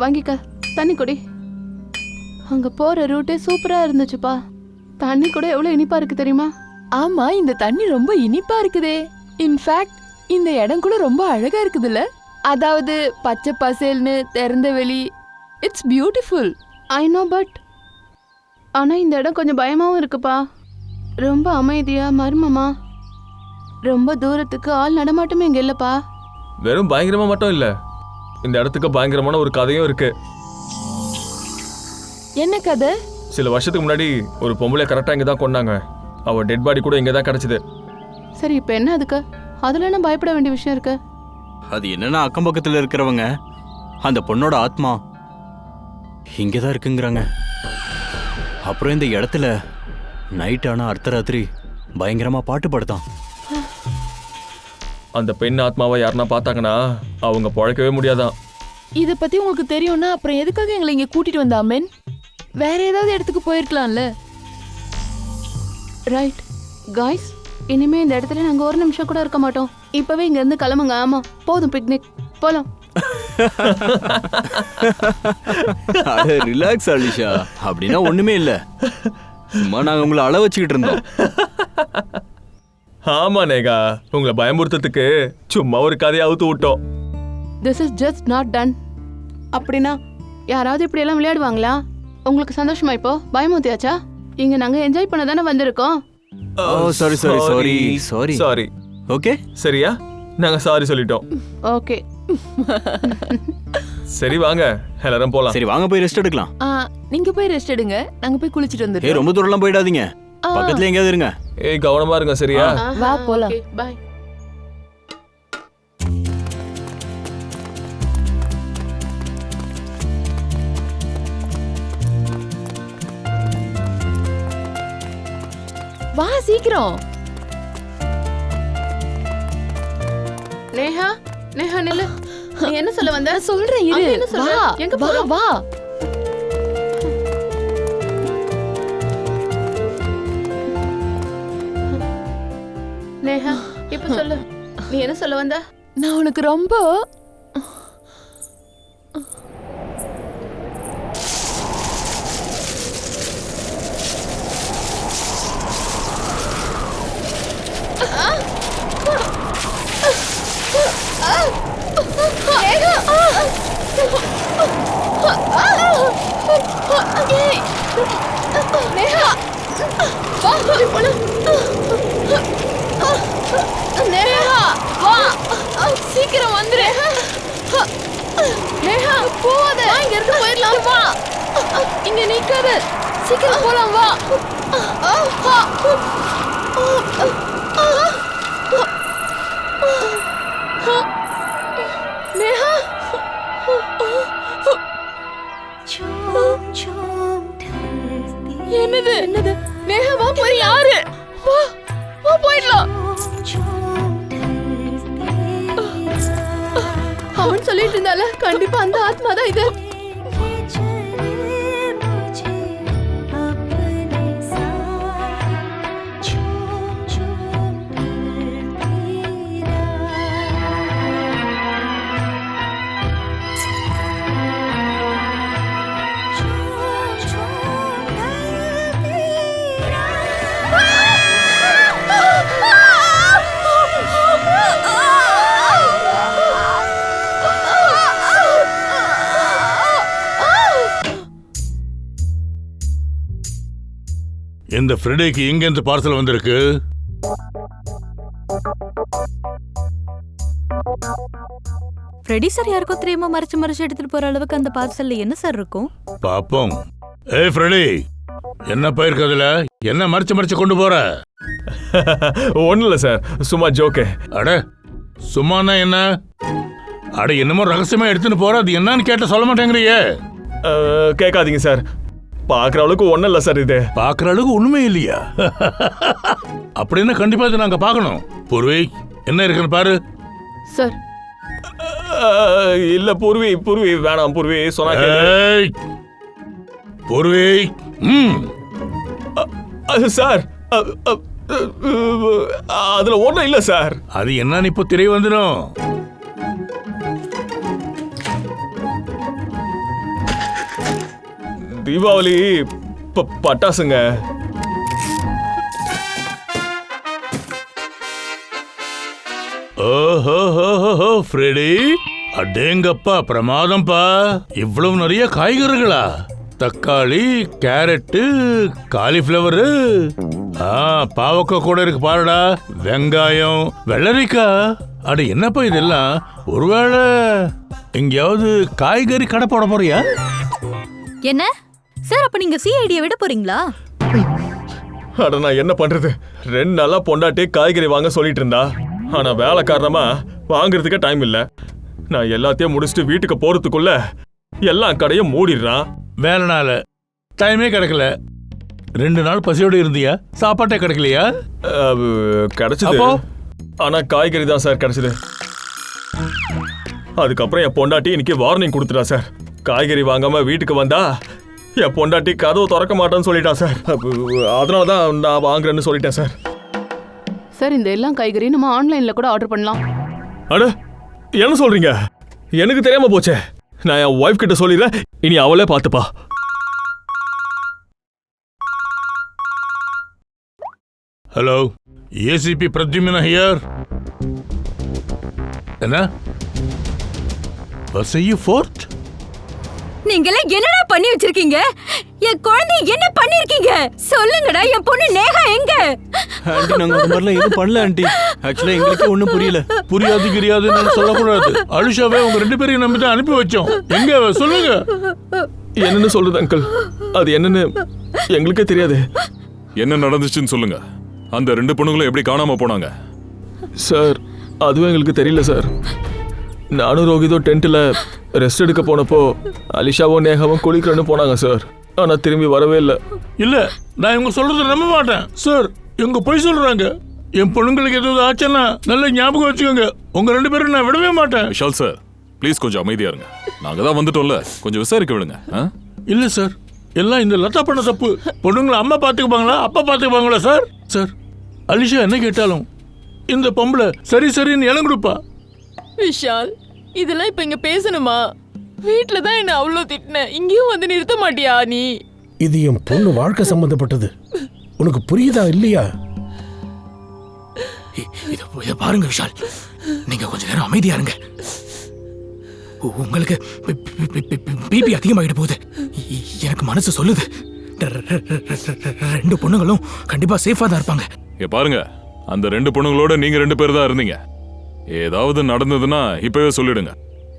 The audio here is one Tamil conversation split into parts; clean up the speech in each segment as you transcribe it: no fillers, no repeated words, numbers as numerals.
வாங்கிக்க, தண்ணி குடி. அங்க போற ரூட்டே சூப்பரா இருந்துச்சுப்பா. தண்ணி கூட எவ்வளவு இனிப்பா இருக்கு தெரியுமா? ஆமா, இந்த தண்ணி ரொம்ப இனிப்பா இருக்குதே. இன்ஃபேக்ட் இந்த இடம் கூட ரொம்ப அழகா இருக்குதுல்ல. அதாவது பச்சை பசேல்னு திறந்த வெளி. It's beautiful. I know, but ஆனா இந்த இடம் கொஞ்சம் பயமாவும் இருக்குப்பா. ரொம்ப அமைதியா மர்மமா, ரொம்ப தூரத்துக்கு ஆள் நடமாட்டமே இங்க இல்லப்பா. வெறும் பயங்கரமா மட்டும் இல்ல, இந்த இடத்துக்கு பயங்கரமான ஒரு கதையும் இருக்கு. என்ன கதை? சில வருஷத்துக்கு முன்னாடி ஒரு பொம்பளை கரெக்டா இங்க தான் கொண்டாங்க. அவ டெட் பாடி கூட இங்க தான் கிடைச்சது. சரி, இப்ப என்ன அதுக்கு? அதுல என்ன பயப்பட வேண்டிய விஷயம் இருக்கு? அது என்னன்னா, அக்கம் பக்கத்துல இருக்கிறவங்க அந்த பொண்ணோட ஆத்மா இங்கதான் இருக்குங்கிறாங்க. அப்புறம் இந்த இடத்துல நைட் ஆனா அர்த்தராத்திரி பயங்கரமா பாட்டு பாடுதான். அந்த பெண் ஆத்மாவை யாருன்னா பார்த்தாங்கன்னா அவங்க பழக்கவே முடியாதான். இத பத்தி உங்களுக்கு தெரியும்னா அப்புறம் எதுக்காக எங்களை இங்க கூட்டிட்டு வந்த அம்மன்? வேற ஏதாவது இடத்துக்கு போயிருக்கலாம்ல. ரைட் காய்ஸ், இனிமே இந்த இடத்துல நாங்க ஒரு நிமிஷம் கூட இருக்க மாட்டோம். இப்பவே இங்க இருந்து கிளம்புங்க. ஆமா, போதும், பிக்னிக் போலாம். ரிலாக்ஸ் அலிஷா, அப்படின்னா ஒண்ணுமே இல்ல. சும்மா நாங்க உங்களை அள வச்சுக்கிட்டு இருந்தோம். ஆமா நேகா, உங்களை பயமுறுத்ததுக்கு சும்மா ஒரு கதையை அவுத்து விட்டோம். This is just not done. அப்படின்னா யாராவது இப்படி எல்லாம் விளையாடுவாங்களா? உங்களுக்கு சந்தோஷமா இப்போ? பயமுறுத்தியாச்சா? இங்க நாங்க என்ஜாய் பண்ண தானே வந்திருக்கோம். Sorry sorry sorry sorry sorry. Okay, சரியா? நாங்க சாரி சொல்லிட்டோம். ஓகே, சரி வாங்க எல்லாரும் போலாம். சரி வாங்க போய் ரெஸ்ட் எடுக்கலாம். நீங்க போய் ரெஸ்ட் எடுங்க, நாங்க போய் குளிச்சிட்டு வந்துடுறோம். ரொம்ப தூரம்லாம் போயிடாதீங்க, பக்கத்துல எங்கேயாவது இருங்க. ஏய் கவனமா இருங்க, சரியா? வா போலாம். பை. வா சீக்கிரம். நேஹா, நேஹா நில்லு. நீ என்ன சொல்ல வந்த? சொல்றேன் இரு. என்ன சொல்ற? வா, எங்க வா போறோம்? வா. நேஹா, இப்ப சொல்லு, நீ என்ன சொல்ல வந்த? நான் உனக்கு ரொம்ப சீக்கிரம் வந்துரு. நேஹா, போவாத. இங்க இருந்து போயிடலாம். வா, இங்க நிக்காத. சீக்கிரம் போலாம். வா. நேஹா, என்னது என்னது? நேஹா வா, போய் யாரு? வா வா, போயிடலாம். அவன் சொல்லிட்டு இருந்தால கண்டிப்பா அந்த ஆத்மா தான் இது. இந்த ஃப்ரைடேக்கு எங்க இருந்து பார்சல் வந்திருக்கு? ஃப்ரெடி சார் யாருக்கோ தெரியாம மறைச்சு எடுத்துட்டு போற அளவுக்கு அந்த பார்சல்ல என்ன சார் இருக்கும்? பாப்போம். ஏய் ஃப்ரெடி, என்ன பயிருக்கு அதுல? என்ன மறைச்சு கொண்டு போற? ஒன்றும் இல்லை சார், சும்மா ஜோக்கு. அட சும்மானா என்ன? அட என்னமோ ரகசியமா எடுத்துன்னு போற, அது என்னன்னு கேட்ட சொல்ல மாட்டேங்கிறியே. கேட்காதீங்க சார், பார்க்குற அளவுக்கு ஒன்றும் இல்லை சார். இது பார்க்குற அளவுக்கு உண்மை இல்லையா? அப்படின்னா கண்டிப்பா இதை நாங்கள் பார்க்கணும். பூர்வி, என்ன இருக்குன்னு பாரு. சார் இல்லை பூர்வி வேணாம். பூர்வி சொன்னா பூர்வி. சார் அதுல ஒன்றும் இல்லை சார். அது என்னன்னு இப்போ தெரிய வந்துடும். தீபாவளி பட்டாசுங்க. ஓஹோ ஃப்ரெடி, அடேங்கப்பா பிரமாதம்ப்பா. இவ்வளவு நிறைய காய்கறிகளா? தக்காளி, கேரட்டு, காலிஃப்ளவரு, பாவக்காய் கூட இருக்கு பாருடா, வெங்காயம், வெள்ளரிக்காய். அட என்னப்பா இதெல்லாம்? ஒருவேளை எங்கேயாவது காய்கறி கடை போட போறியா? என்ன சார், அப்ப நீங்க சிஐடியை விட போறீங்களா? அட நான் என்ன பண்றது? 2 நாளா பொண்டாட்டி காய்கறி வாங்க சொல்லிட்டு இருந்தா. ஆனா வேலை காரணமா வாங்குறதுக்கே டைம் இல்ல. நான் எல்லாத்தையும் முடிச்சுட்டு வீட்டுக்கு போறதுக்குள்ள எல்லா கடையும் மூடிடுறான். வேலைனால டைமே கிடைக்கல. 2 நாள் பசியோட இருந்தியா? சாப்பாட்டே கிடைக்கலையா? கிடைச்சது, ஆனா காய்கறி தான் சார் கிடைச்சது. அதுக்கப்புறம் என் பொண்டாட்டி இன்னைக்கு வார்னிங் கொடுத்துட்டா சார். காய்கறி வாங்காம வீட்டுக்கு வந்தா என் பொண்டாட்டி கதவு திறக்க மாட்டேன்னு சொல்லிட்டா சார். அதனால தான் நான் வாங்குறேன்னு சொல்லிட்டேன் சார். சார், இந்த எல்லா காய்கறியும் நம்ம ஆன்லைன்ல கூட ஆர்டர் பண்ணலாம். அட என்ன சொல்றீங்க? எனக்கு தெரியாம போச்சே. நான் என் ஒய்ஃப் கிட்ட சொல்லிடுறேன், இனி அவளே பார்த்துப்பா. Hello, ACP Pradyuman here. என்ன பஸ் ஐ ஃபோர்த்? நீங்களே என்னடா பண்ணி வச்சிருக்கீங்க? என் குழந்தை என்ன பண்ணிருக்கீங்க? சொல்லுங்கடா, என் பொண்ணு நேஹா எங்க? ஆண்டி, நாங்க அந்த மாதிரிலாம் எதுவும் பண்ணல ஆண்டி. ஆக்சுவலா எங்களுக்கு ஒன்றும் புரியல. புரியாதுன்னு சொல்லக்கூடாது. அலிஷாவே உங்க 2 பேரையும் நம்பி தான் அனுப்பி வச்சோம். எங்க சொல்லுங்க. என்னன்னு சொல்றது அங்கிள்? அது என்னன்னு எங்களுக்கே தெரியாது. என்ன நடந்துச்சுன்னு சொல்லுங்க. அந்த 2 பொண்ணுங்களும் எப்படி காணாம போனாங்க? சார், அதுவும் எங்களுக்கு தெரியல சார். நானும் ரோகிதோ டென்ட்ல ரெஸ்ட் எடுக்க போனப்போ அலிஷாவும் நேகாவும் குளிக்கிறேன்னு போனாங்க சார். ஆனா திரும்பி வரவே இல்லை. இல்ல, நான் இவங்க சொல்றதை நம்ப மாட்டேன் சார். இவங்க பொய் சொல்றாங்க. என் பொண்ணுங்களுக்கு எதுவும் ஆச்சுன்னா நல்ல ஞாபகம் வச்சுக்கோங்க. உங்க 2 பேரும் நான் விடவே மாட்டேன். விஷால் சார், ப்ளீஸ் கொஞ்சம் அமைதியா இருங்க. நாங்க தான் வந்துட்டோம்ல, கொஞ்சம் விசாரிக்க விடுங்க. இல்ல சார், எல்லாம் இந்த லதா பண்ண தப்பு. பொண்ணுங்களை அம்மா பாத்துக்குப்பாங்களா, அப்பா பாத்துக்குப்பாங்களா சார்? சார், அலிஷா என்ன கேட்டாலும் இந்த பொம்பளை சரின்னு இடம் கொடுப்பா. விஷால், இதெல்லாம் இப்ப இங்க பேசணுமா? வீட்ல தான் என்ன அவ்வளோ திட்டின, இங்கேயும் வந்து நிறுத்த மாட்டியா நீ? இது என் பொண்ணு வாழ்க்கை சம்பந்தப்பட்டது. உனக்கு புரியுதா இல்லையா? இதை பாருங்க விஷால், நீங்க கொஞ்ச நேரம் அமைதியா இருங்க. உங்களுக்கு பிபி அதிகமாகிட்டு போகுது. எனக்கு மனசு சொல்லுது 2 பொண்ணுங்களும் கண்டிப்பா சேஃபா தான் இருப்பாங்க. பாருங்க, அந்த 2 பொண்ணுங்களோட நீங்க 2 பேர் தான் இருந்தீங்க. ஏதாவது நடந்ததுன்னா இப்பவே சொல்லிடுங்க.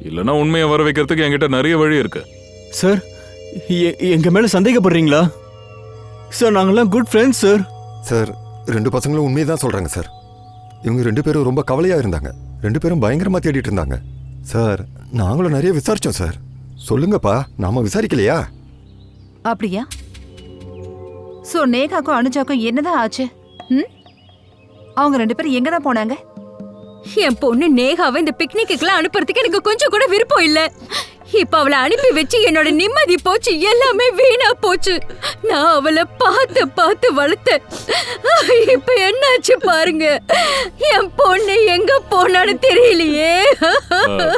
இல்லைன்னா உண்மையை வர வைக்கிறதுக்கு என்கிட்ட நிறைய வழி இருக்கு. சார், எங்க மேல சந்தேகப்படுறீங்களா? சார், நாங்கெல்லாம் குட் ஃப்ரெண்ட்ஸ் சார். சார், 2 பசங்களும் உண்மையை தான் சொல்றாங்க சார். இவங்க 2 பேரும் ரொம்ப கவலையா இருந்தாங்க. 2 பேரும் பயங்கரமா தேடிட்டு இருந்தாங்க சார். நாங்களும் நிறைய விசாரிச்சோம் சார். சொல்லுங்கப்பா, நாம விசாரிக்கலையா? அப்படியா? சோ நேகாக்கும் அனுஜாக்கும் என்னதான் ஆச்சு? அவங்க 2 பேரும் எங்க தான் போனாங்க? என் பொண்ணு நேகாவை இந்த பிக்னிக்குலாம் அனுப்புறதுக்கு எனக்கு கொஞ்சம் கூட விருப்பம் இல்ல. இப்ப அவளை அனுப்பி வச்சு என்னோட நிம்மதி போச்சு, எல்லாமே வீணா போச்சு. நான் அவளை பார்த்து வளர்த்தேன். இப்ப என்னாச்சு பாருங்க. என் பொண்ணு எங்க போனான்னு தெரியலையே.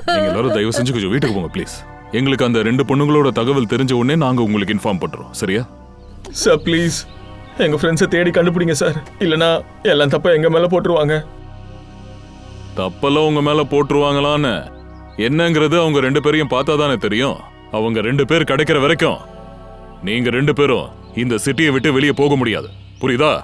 நீங்க எல்லாரும் தயவு செஞ்சு கொஞ்சம் வீட்டுக்கு போங்க ப்ளீஸ். எங்களுக்கு அந்த 2 பொண்ணுங்களோட தகவல் தெரிஞ்ச உடனே நாங்க உங்களுக்கு இன்ஃபார்ம் பண்றோம். சரியா சார்? ப்ளீஸ் எங்க ஃப்ரெண்ட்ஸை தேடி கண்டுபிடிங்க சார். இல்லைன்னா எல்லாம் தப்ப எங்க மேல போட்டுருவாங்க. தப்பெல்லாம் உங்க மேல போட்டுருவாங்களான்னு என்னங்கிறது அவங்க 2 பேரையும் பார்த்தா தானே தெரியும். அவங்க 2 பேர் கிடைக்கிற வரைக்கும் நீங்க 2 பேரும் இந்த சிட்டியை விட்டு வெளியே போக முடியாது. புரியுதா?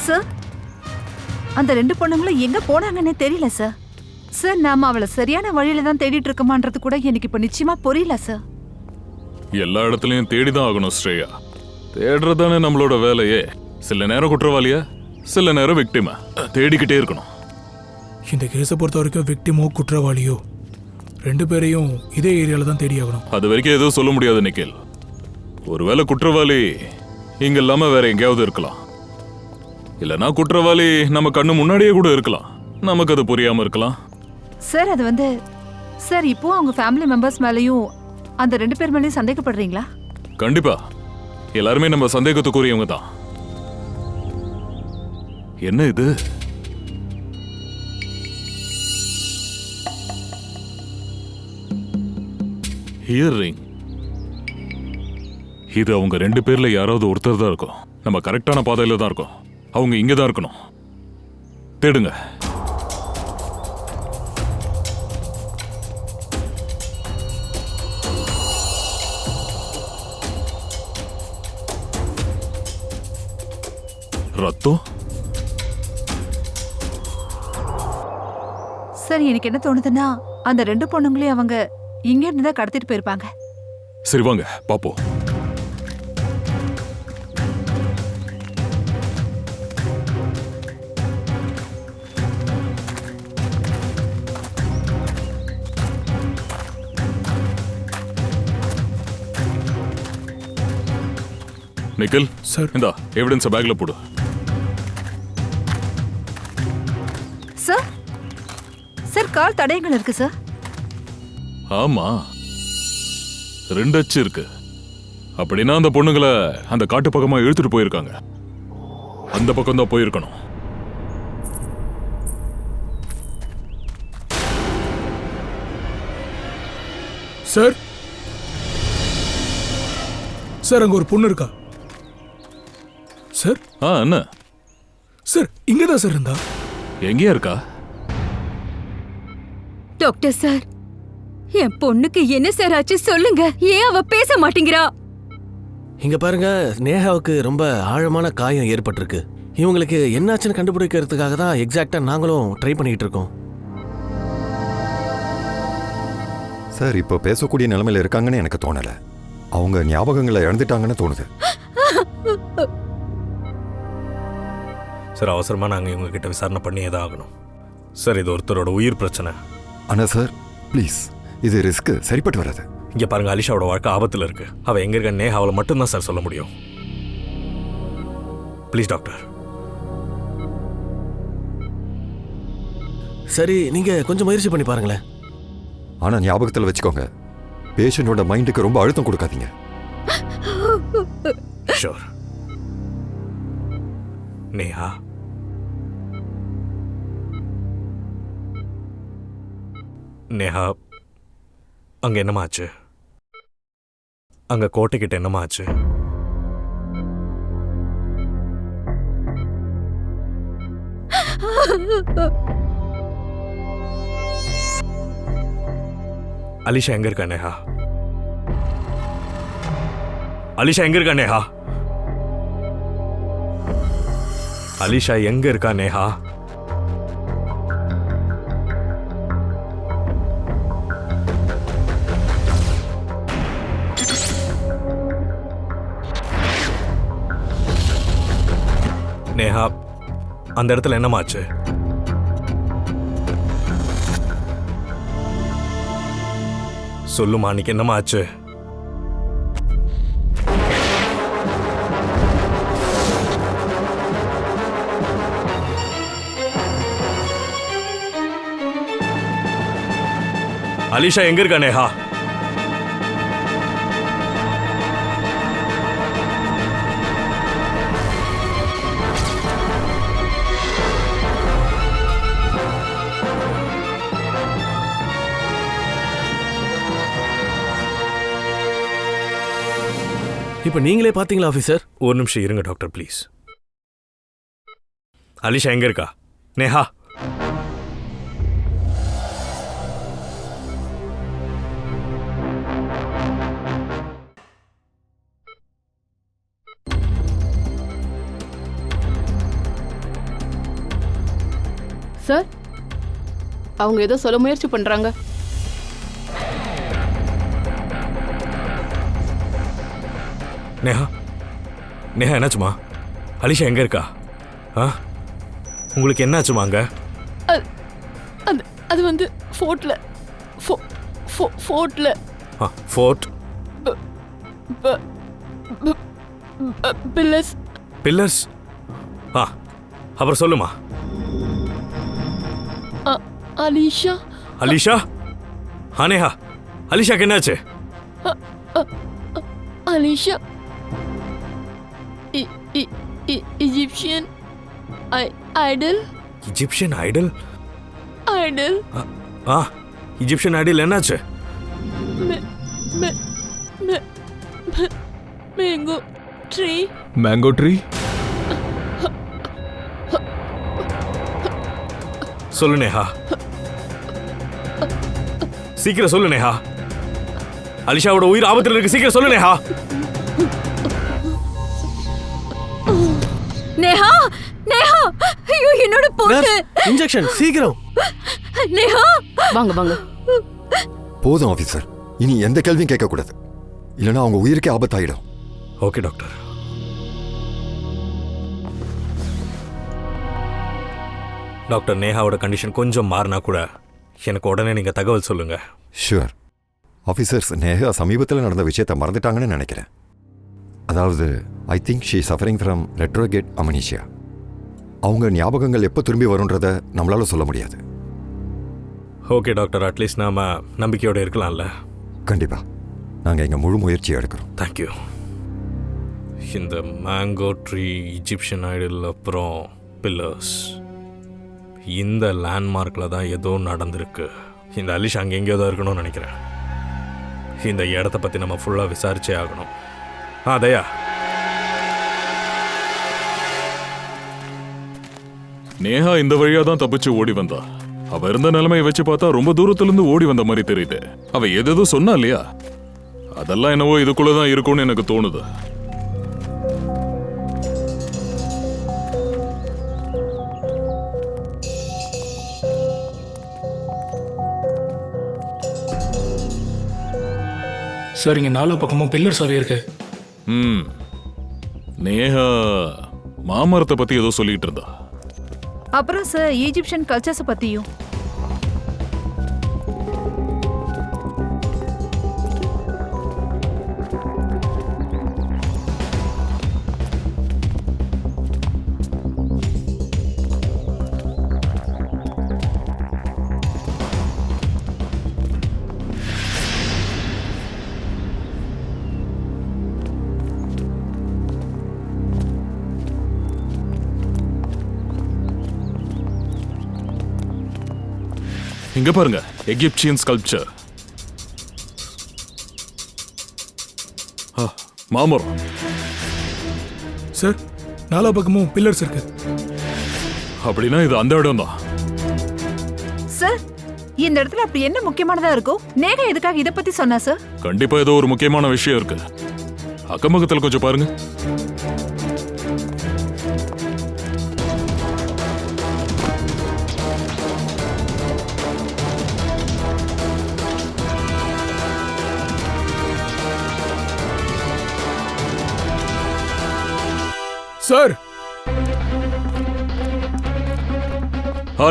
சார், அந்த 2 பொண்ணுங்களும் எங்க போனாங்கன்னே தெரியல சார். சார், நாம அவளை சரியான வழியில தான் தேடிட்டு இருக்கோமான்றது கூட எனக்கு இப்ப நிச்சயமா புரியல சார். எல்லா இடத்துலயும் தேடிதான் ஆகணும் ஸ்ரேயா. தேடுறதானே நம்மளோட வேலையே. சில நேரம் குற்றவாளியா, சில நேரம் விக்டிமா. தேடிக்கிட்டே இருக்கணும். இந்த கேஸை பொறுத்த வரைக்கும் விக்டிமோ குற்றவாளியோ 2 பேரையும் இதே ஏரியால தான் தேடி ஆகணும். அது வரைக்கும் எதுவும் சொல்ல முடியாது நிக்கில். ஒருவேளை குற்றவாளி இங்க இல்லாம வேற எங்கேயாவது இருக்கலாம். இல்லனா குற்றவாளி நம்ம கண்ணு முன்னாடியே கூட இருக்கலாம். நமக்கு அது புரியாம இருக்கலாம். சார் அது வந்து சார் இப்போ அவங்க ஃபேமிலி மெம்பர்ஸ் மேலயும் அந்த 2 பேர் மேலயும் சந்தேகப்படுறீங்களா? கண்டிப்பா. எல்லாருமே நம்ம சந்தேகத்துக்குரியவங்க தான். என்ன இது? ஹியரிங். இது அவங்க 2 பேர்ல யாராவது ஒருத்தர் தான் இருக்கும். நம்ம கரெக்டான பாதையில தான் இருக்கோம். அவங்க இங்க தான் இருக்கணும். தேடுங்க. ரத்தம். சார் எனக்கு என்ன தோணுதுன்னா அந்த 2 பொண்ணுங்களையும் அவங்க இங்க இருந்து தான் கடத்திட்டு போயிருப்பாங்க. சரி வாங்க பாப்போம். நிக்கில் சார் இந்தா எவிடன்ஸ் பேக்ல போடு. சார் சார் கால் தடயங்கள் இருக்கு சார். ஆமா 2 அச்சு இருக்கு. அப்படின்னா அந்த பொண்ணுங்களை அந்த காட்டு பக்கமா இழுத்துட்டு போயிருக்காங்க. அந்த பக்கம் தான் போயிருக்கணும். சார் சார் அங்க ஒரு பொண்ணு இருக்கா சார்? என்ன சார் இங்கதான் சார் இருந்தா. எங்கேயா இருக்கா? டாக்டர் சார், என் பொண்ணுக்கு என்ன சார் ஆச்சு சொல்லுங்க. ஏன் அவ பேச மாட்டேங்கிறா? இங்க பாருங்க, நேஹாவுக்கு ரொம்ப ஆழமான காயம் ஏற்பட்டிருக்கு. இவங்களுக்கு என்னாச்சுன்னு கண்டுபிடிக்கிறதுக்காக தான் எக்ஸாக்டா நாங்களும் ட்ரை பண்ணிட்டு இருக்கோம். சார் இப்போ பேசக்கூடிய நிலைமையில இருக்காங்கன்னு எனக்கு தோணல. அவங்க ஞாபகங்களை இழந்துட்டாங்கன்னு தோணுது. சார் அவசரமா நாங்க இவங்க கிட்ட விசாரணை பண்ணியே தான் ஆகணும். சார் இது ஒருத்தரோட உயிர் பிரச்சனை. ஆனா சார் ப்ளீஸ், இது ரிஸ்க் சரிப்பட்டு வராது. இங்க பாருங்க, அலிஷாவோட வாழ்க்கை ஆபத்துல இருக்கு. அவ எங்க இருக்க நேஹாவில் மட்டும்தான் சார் சொல்ல முடியும். Please doctor. சரி நீங்க கொஞ்சம் முயற்சி பண்ணி பாருங்களேன். ஆனா ஞாபகத்தில் வச்சுக்கோங்க, பேஷண்டோட மைண்டுக்கு ரொம்ப அழுத்தம் கொடுக்காதீங்க. ஷூர். நேஹா, நேஹா அங்க என்னமா ஆச்சு? அங்க கோட்டைக்கிட்ட என்னமா ஆச்சு? அலிஷா எங்க இருக்கா நேஹா? அலிஷா எங்க இருக்கா நேஹா? அலிஷா எங்க இருக்கா நேஹா? நேஹா அந்த இடத்துல என்னமாச்சு? சொல்லுமா, அன்னைக்கு என்னமாச்சு? அலிஷா எங்க இருக்கா நேஹா? இப்ப நீங்களே பாத்தீங்களா ஆபீசர்? ஒரு நிமிஷம் இருங்க டாக்டர் ப்ளீஸ். அலிஷா எங்க இருக்கா? நேஹா சார், அவங்க ஏதோ சொல்ல முயற்சி பண்றாங்க. நேஹா நேஹா என்னாச்சுமா? அலிஷா எங்கே இருக்கா? ஆ உங்களுக்கு என்னாச்சுமா அங்கே? அது அது வந்து ஃபோர்ட்டில் ஃபோர்ட்டில் ஆ ஃபோர்ட் பில்லர்ஸ் பில்லர்ஸ். ஆ அப்புறம் சொல்லுமா. அலிஷா அலிஷா? ஆ நேஹா அலிஷாக்கு என்னாச்சு? Alisha Egyptian idol. Egyptian idol? Idol ஆ இஜிப்சியன் ஐடல் என்னாச்சு? Mango tree. Mango tree? சொல்லு நேஹா, சீக்கிரம் சொல்லு நேஹா. அலிஷாவோட உயிர் ஆபத்தில் இருக்கு, சீக்கிரம் சொல்லு நேஹா. நேஹா நேஹா, ஐயோ என்னோட பொண்ணு. இன்ஜெக்ஷன் சீக்கிரம். நேஹா வாங்க வாங்க. போதும் ஆஃபீஸர், இனி எந்த கேள்வியும் கேட்கக்கூடாது, இல்லைன்னா அவங்க உயிருக்கே ஆபத்தாயிடும். Okay doctor. டாக்டர், நேஹாவோட கண்டிஷன் கொஞ்சம் மாறினா கூட எனக்கு உடனே நீங்கள் தகவல் சொல்லுங்க. Sure officers. நேஹா சமீபத்தில் நடந்த விஷயத்தை மறந்துட்டாங்கன்னு நினைக்கிறேன். அதாவது I think she suffering from retrograde amnesia. அவங்க ஞாபகங்கள் எப்போ திரும்பி வரும்ன்றதை நம்மளால சொல்ல முடியாது. ஓகே டாக்டர், அட்லீஸ்ட் நாம நம்பிக்கையோடு இருக்கலாம்ல? கண்டிப்பாக நாங்கள் எங்கள் முழு முயற்சியை எடுக்கிறோம். தேங்க்யூ. இந்த மேங்கோ ட்ரீ, இஜிப்சியன் ஐடல், அப்புறம் பில்லர்ஸ், இந்த லேண்ட்மார்க்கில் தான் ஏதோ நடந்திருக்கு. இந்த அலிஷா அங்கே எங்கேயோ தான் இருக்கணும்னு நினைக்கிறேன். இந்த இடத்த பற்றி நம்ம ஃபுல்லாக விசாரிச்சே ஆகணும். தயா, நேஹா இந்த வழியா தான் தப்பிச்சு ஓடி வந்தா. அவ இருந்த நிலைமையை வச்சு பார்த்தா ரொம்ப தூரத்துல இருந்து ஓடி வந்த மாதிரி தெரியுது. அவ எதோ சொன்னா இல்லையா, அதெல்லாம் என்னவோ இதுக்குள்ளதான் இருக்கும்னு எனக்கு தோணுது. சார் இங்கே 4 பக்கமும் பில்லர்ஸாகவே இருக்கு. நேஹா மாமரத்தை பத்தி ஏதோ சொல்லிட்டு இருந்தா. அப்புறம் சார் ஈஜிப்சியன் கல்ச்சர்ஸ் பத்தியும். இங்க பாருங்க, எகிப்சியன் ஸ்கல்ப்சர். மாமரம். சார் 4 பக்கமும் பில்லர்ஸ் இருக்கு. அப்படின்னா இது அந்த இடம் தான். சார் இந்த இடத்துல அப்படி என்ன முக்கியமானதா இருக்கும்? நேகா எதுக்காக இதை பத்தி சொன்னா சார்? கண்டிப்பா ஏதோ ஒரு முக்கியமான விஷயம் இருக்கு. அக்கம்பக்கத்தில் கொஞ்சம் பாருங்க. Sir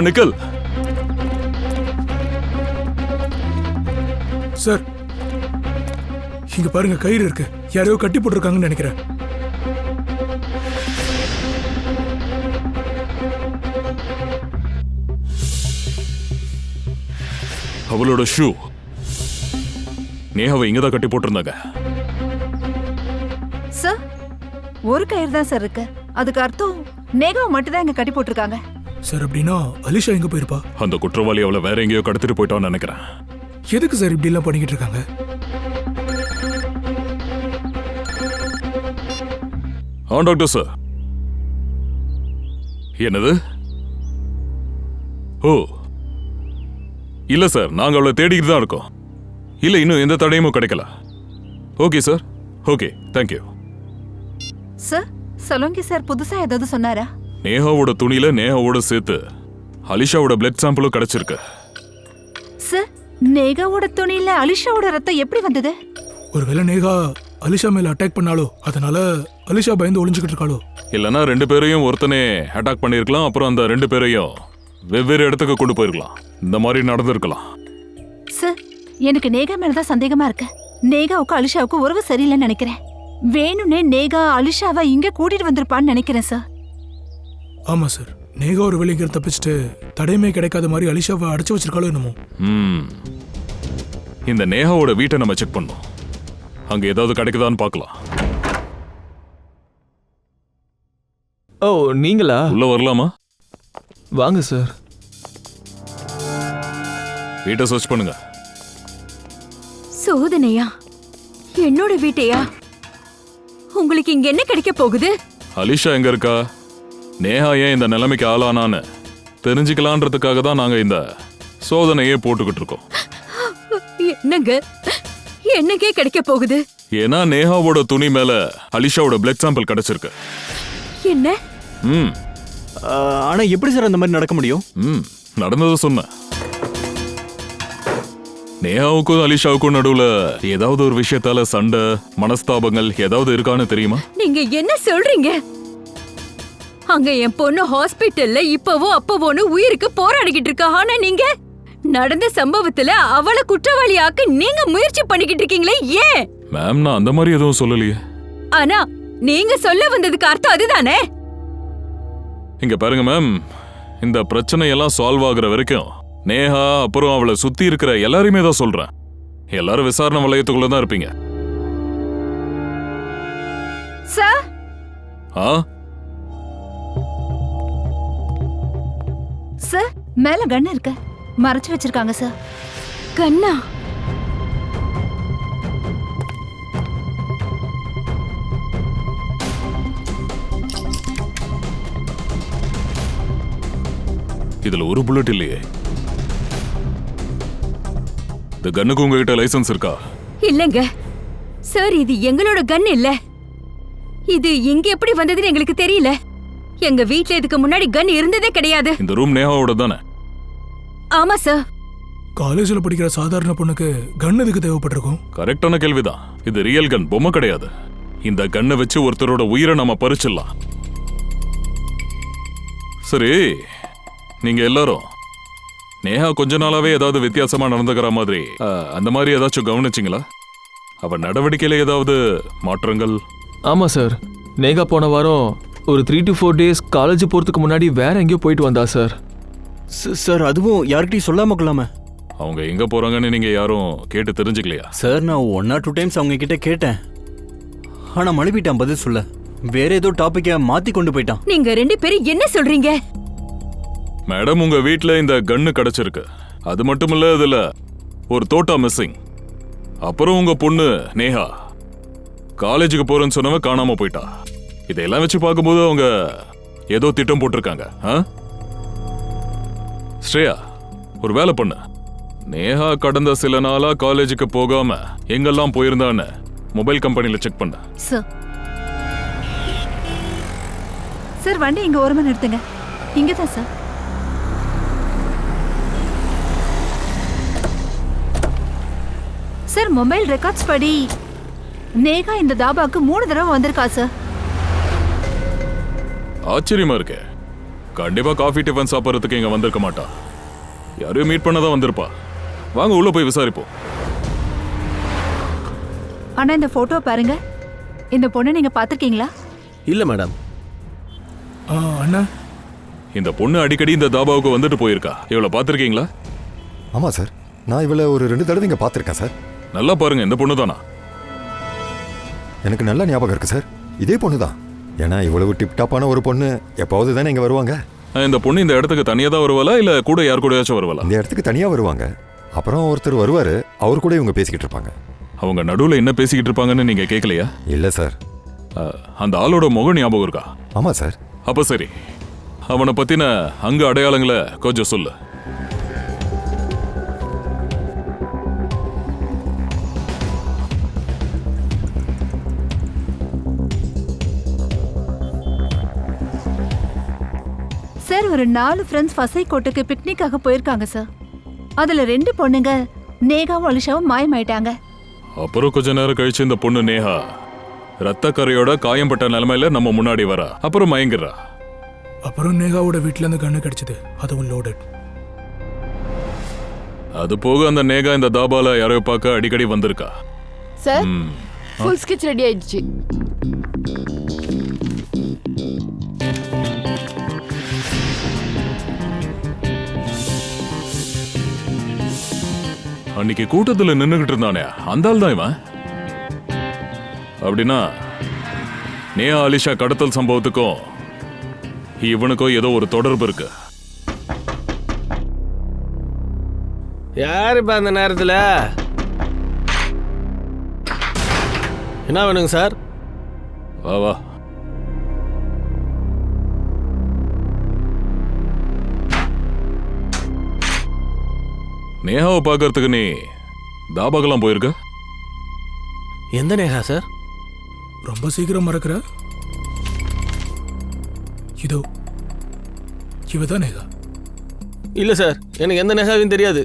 nickel. சார் இங்க பாருங்க, கயிறு இருக்கு. யாரையோ கட்டி போட்டிருக்காங்கன்னு நினைக்கிறேன். அவளோட ஷூ. நேஹாவை இங்கதான் கட்டி போட்டிருந்தாங்க. சார் ஒரு கயிறு தான் சார் இருக்கு. அதுக்கு அர்த்தம் நேகாவை மட்டும் தான் இங்க கட்டி போட்டிருக்காங்க. சார் அப்படின்னா அலிஷா எங்க போயிருப்பா? அந்த குற்றவாளி அவளை வேற எங்கேயோ கடத்திட்டு போயிட்டான்னு நினைக்கிறேன். எதுக்கு சார் இப்படி எல்லாம் பண்ணிக்கிட்டு இருக்காங்க? Doctor sir. என்னது? ஓ இல்ல சார், நாங்க அவளை தேடிக்கிட்டு தான் இருக்கோம். இல்ல, இன்னும் எந்த தடையும் கிடைக்கல. Okay sir, okay, thank you. Sir Salunkhe sir புதுசா ஏதாவது சொன்னாரா? நேஹாவோட துணியில நேஹாவோட சேர்த்து அலிஷாவோட பிளட் சாம்பிளும் கிடைச்சிருக்கு. சார் நேகாவோட துணியில அலிஷாவோட ரத்தம் எப்படி வந்தது? ஒருவேளை நேகா அலிஷா மேல அட்டாக் பண்ணாலோ, அதனால அலிஷா பயந்து ஒளிஞ்சுக்கிட்டு இருக்காளோ? இல்லைன்னா 2 பேரையும் ஒருத்தனே அட்டாக் பண்ணியிருக்கலாம், அப்புறம் அந்த 2 பேரையும் வெவ்வேறு இடத்துக்கு கொண்டு போயிருக்கலாம். இந்த மாதிரி நடந்திருக்கலாம். சார், எனக்கு நேகா மேலதான் சந்தேகமா இருக்கு. நேகாவுக்கு அலிஷாவுக்கு உறவு சரியில்லைன்னு நினைக்கிறேன். வேணும்னே நேகா அலிஷாவை இங்க கூட்டிட்டு வந்திருப்பான்னு நினைக்கிறேன் சார். ஆமா சார், நேகா ஒரு வேலை இங்க தப்பிச்சுட்டு தடையுமே கிடைக்காத மாதிரி அலிஷாவை அடைச்சு வச்சிருக்காளோ என்னமோ. இந்த நேகாவோட வீட்டை நம்ம செக் பண்ணோம். அங்க ஏதாவது கிடைக்குதான்னு பார்க்கலாம். ஓ, நீங்களா? உள்ள வரலாமா? வாங்க சார். வீட்டை சர்ச் பண்ணுங்க. சோதனையா? என்னோட வீட்டையா? உங்களுக்கு இங்க என்ன கிடைக்க போகுது? அலிஷா எங்க இருக்கா, நேஹா ஏன் இந்த நிலைமைக்கு ஆளானான்னு தெரிஞ்சுக்கலான்றதுக்காக தான் நாங்க இந்த சோதனையே போட்டுக்கிட்டு இருக்கோம். என்னங்க, என்னக்கே கிடைக்க போகுது? ஏன்னா நேஹாவோட துணி மேல அலிஷாவோட பிளட் சாம்பிள் கிடைச்சிருக்கு. என்ன? ஆனா எப்படி சார் அந்த மாதிரி நடக்க முடியும்? நடந்ததை சொன்னேன். நேஹாவுக்கும் அலிஷாவுக்கும் நடுவுல ஏதாவது ஒரு விஷயத்தால சண்டை, மனஸ்தாபங்கள் ஏதாவது இருக்கான்னு தெரியுமா? நீங்க என்ன சொல்றீங்க? அங்க என் பொண்ணு ஹாஸ்பிட்டல்ல இப்பவோ அப்பவோன்னு உயிருக்கு போராடிக்கிட்டு இருக்கா. ஆனா நீங்க நடந்த சம்பவத்துல அவளை குற்றவாளியாக்க நீங்க முயற்சி பண்ணிக்கிட்டு இருக்கீங்களே, ஏன்? மேம், நான் அந்த மாதிரி எதுவும் சொல்லலையே. ஆனா நீங்க சொல்ல வந்ததுக்கு அர்த்தம் அதுதானே? இங்க பாருங்க மேம், இந்த பிரச்சனை எல்லாம் சால்வ் ஆகுற வரைக்கும் நேஹா அப்புறம் அவளை சுத்தி இருக்கிற எல்லாரையுமே தான் சொல்றேன். எல்லாரும் விசாரணை வளையத்துக்குள்ள தான் இருப்பீங்க. சார், சார் மேல கன் இருக்கு, மறைச்சு வச்சிருக்காங்க சார். கண்ணா? இதுல ஒரு புல்லட் இல்லையே. இந்த கன்னுக்கு உங்ககிட்ட லைசன்ஸ் இருக்கா? இல்லங்க சார், இது எங்களோட கன் இல்ல. இது இங்க எப்படி வந்ததுன்னு எங்களுக்கு தெரியல. எங்க வீட்ல இதுக்கு முன்னாடி கன் இருந்ததே கிடையாது. இந்த ரூம் நேஹாவோட தானே? ஆமா சார். காலேஜ்ல படிக்கிற சாதாரண பொண்ணுக்கு கன் எதுக்கு தேவைப்பட்டிருக்கும்? கரெக்டான கேள்விதான். இது ரியல் கன், பொம்மை கிடையாது. இந்த கன்னை வச்சு ஒருத்தரோட உயிரை நம்ம பறிச்சிடலாம். சரி, நீங்க எல்லாரும் நேஹா கொஞ்ச நாளாவே ஏதாவது வித்தியாசமா நடந்துக்கிற மாதிரி அந்த மாதிரி ஏதாச்சும் கவனிச்சிங்களா? அவ நடவடிக்கையில ஏதாவது மாற்றங்கள்? ஆமா சார், நேகா போன வாரம் ஒரு 3 to 4 days காலேஜ் போறதுக்கு முன்னாடி வேற எங்கேயோ போயிட்டு வந்தா சார். சார், அதுவும் யார்கிட்டயும் சொல்லாம கொள்ளாம? அவங்க எங்க போறாங்கன்னு நீங்க யாரும் கேட்டு தெரிஞ்சுக்கலையா? சார், நான் 1 or 2 times அவங்க கிட்ட கேட்டேன். ஆனா மழுப்பிட்டான், பதில் சொல்ல. வேற ஏதோ டாபிக்க மாத்தி கொண்டு போயிட்டான். நீங்க 2 பேரும் என்ன சொல்றீங்க? மேடம், உங்க வீட்ல இந்த கன்னு கிடைச்சிருக்கு. அது மட்டும் இல்ல, இதுல ஒரு தோட்டா மிஸ்ஸிங். அப்புறம் உங்க பொண்ணு நேஹா காலேஜுக்கு போறேன்னு சொன்னவ காணாம போயிட்டா. இதெல்லாம் வச்சு பார்க்கும்போது அவங்க ஏதோ திட்டம் போட்டிருக்காங்க. ஸ்ரேயா, ஒரு வேலை பண்ணு. நேஹா கடந்த சில நாளா காலேஜுக்கு போகாம எங்கெல்லாம் போயிருந்தான்னு மொபைல் கம்பெனில செக் பண்ண. சார், வண்டி இங்க ஓரமா நிறுத்துங்க. இங்கதான் சார். சார், மொபைல் ரெக்கார்ட்ஸ் படி நேகா இந்த தாபாக்கு 3 தடவை வந்திருக்கா சார். ஆச்சரியமா இருக்கே. கண்டிப்பா காஃபி டிஃபன் சாப்பிட்றதுக்கு இங்க வந்திருக்க மாட்டா. யாரையும் மீட் பண்ணதான் வந்திருப்பா. வாங்க உள்ள போய் விசாரிப்போம். ஆனா இந்த போட்டோ பாருங்க. இந்த பொண்ணை நீங்க பாத்திருக்கீங்களா? இல்ல மேடம். அண்ணா, இந்த பொண்ணு அடிக்கடி இந்த தாபாவுக்கு வந்துட்டு போயிருக்கா. இவளை பாத்திருக்கீங்களா? ஆமா சார், நான் இவளை ஒரு 2 தடவை இங்க பாத்திருக்கேன் சார். நல்லா பாருங்க, இந்த பொண்ணு தானா? எனக்கு நல்ல ஞாபகம் இருக்கு சார், இதே பொண்ணு தான். ஏன்னா இவ்வளவு டிப்டாப்பான ஒரு பொண்ணு எப்போது தானே இங்க வருவாங்க. இந்த பொண்ணு இந்த இடத்துக்கு தனியா தான் வருவாளா, இல்ல கூட யார் கூடயாச்சும் வருவாளா? இந்த இடத்துக்கு தனியா வருவாங்க. அப்புறம் ஒருத்தர் வருவாரு, அவர் கூட இவங்க பேசிக்கிட்டு இருப்பாங்க. அவங்க நடுவுல என்ன பேசிக்கிட்டு இருப்பாங்கன்னு நீங்க கேட்கலையா? இல்ல சார். அந்த ஆளோட முகம் ஞாபகம் இருக்கா? ஆமா சார். அப்ப சரி, அவனை பத்தின அங்க அடையாளங்களை கொஞ்சம் சொல்லு. சார், ஒரு 4 ஃப்ரெண்ட்ஸ் வசைக்கோட்டுக்கு பிக்னிக்காக போயிருக்காங்க சார். அதுல 2 பொண்ணுங்க நேகாவும் அலிஷாவும் மாயமாயிட்டாங்க. அப்புறம் கொஞ்ச நேரம் கழிச்சு இந்த பொண்ணு நேஹா ரத்த கரையோட காயம்பட்ட நிலைமையில நம்ம முன்னாடி வரா. அப்புறம் மயங்குறா. அப்புறம் நேகாவோட வீட்டுல இருந்து கண்ணு கிடைச்சது, அதுவும் லோடட். அது போக அந்த நேகா இந்த தாபால யாரையோ பார்க்க அடிக்கடி வந்திருக்கா. சார், ஃபுல் ஸ்கெட்ச் ரெடி ஆயிடுச்சு. அன்னைக்கு கூட்டத்துல நின்னுகிட்டு இருந்தானே அந்த ஆள் தான் இவன். அப்படின்னா நேஹா அலிஷா கடத்தல் சம்பவத்துக்கும் இவனுக்கும் ஏதோ ஒரு தொடர்பு இருக்கு. யாருப்பா அந்த நேரத்தில்? என்ன வேணுங்க சார்? வா வா. நேஹாவை பார்க்கறதுக்கு நீ தாபாக்கெல்லாம் போயிருக்க? எந்த நேஹா சார்? ரொம்ப சீக்கிரம் மறக்கிற. இதோ இவதான் நேகா. இல்லை சார், எனக்கு எந்த நேகாவையும் தெரியாது.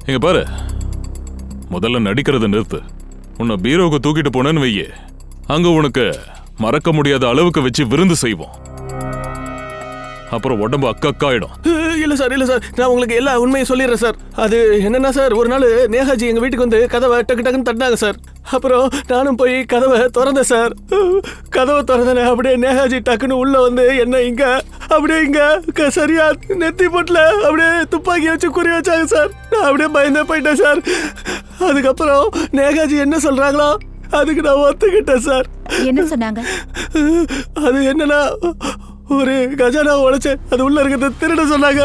இங்க பாரு, முதல்ல நடிக்கிறத நிறுத்து. உன்னை பீரோவுக்கு தூக்கிட்டு போனேன்னு வையே, அங்க உனக்கு மறக்க முடியாத அளவுக்கு வச்சு விருந்து செய்வோம். அப்புறம் உடம்பு அக்கக்காயிடும். இல்லை சார், இல்லை சார், நான் உங்களுக்கு எல்லா உண்மையும் சொல்லிடுறேன் சார். அது என்னன்னா சார், ஒரு நாள் நேகாஜி எங்கள் வீட்டுக்கு வந்து கதவை டக்கு டக்குன்னு தட்டினாங்க சார். அப்புறம் நானும் போய் கதவை திறந்தேன் சார். கதவை திறந்தேன், அப்படியே நேகாஜி டக்குன்னு உள்ளே வந்து என்ன அப்படியே இங்கே சரியா நெத்தி போட்டில் அப்படியே துப்பாக்கி வச்சு குறி வச்சாங்க சார். நான் அப்படியே பயந்தே போயிட்டேன் சார். அதுக்கப்புறம் நேகாஜி என்ன சொல்கிறாங்களோ அதுக்கு நான் ஒத்துக்கிட்டேன் சார். என்ன சொன்னாங்க? அது என்னன்னா, ஒரு கஜானா உடைச்சு அது உள்ள இருக்கிறத திருட சொன்னாங்க.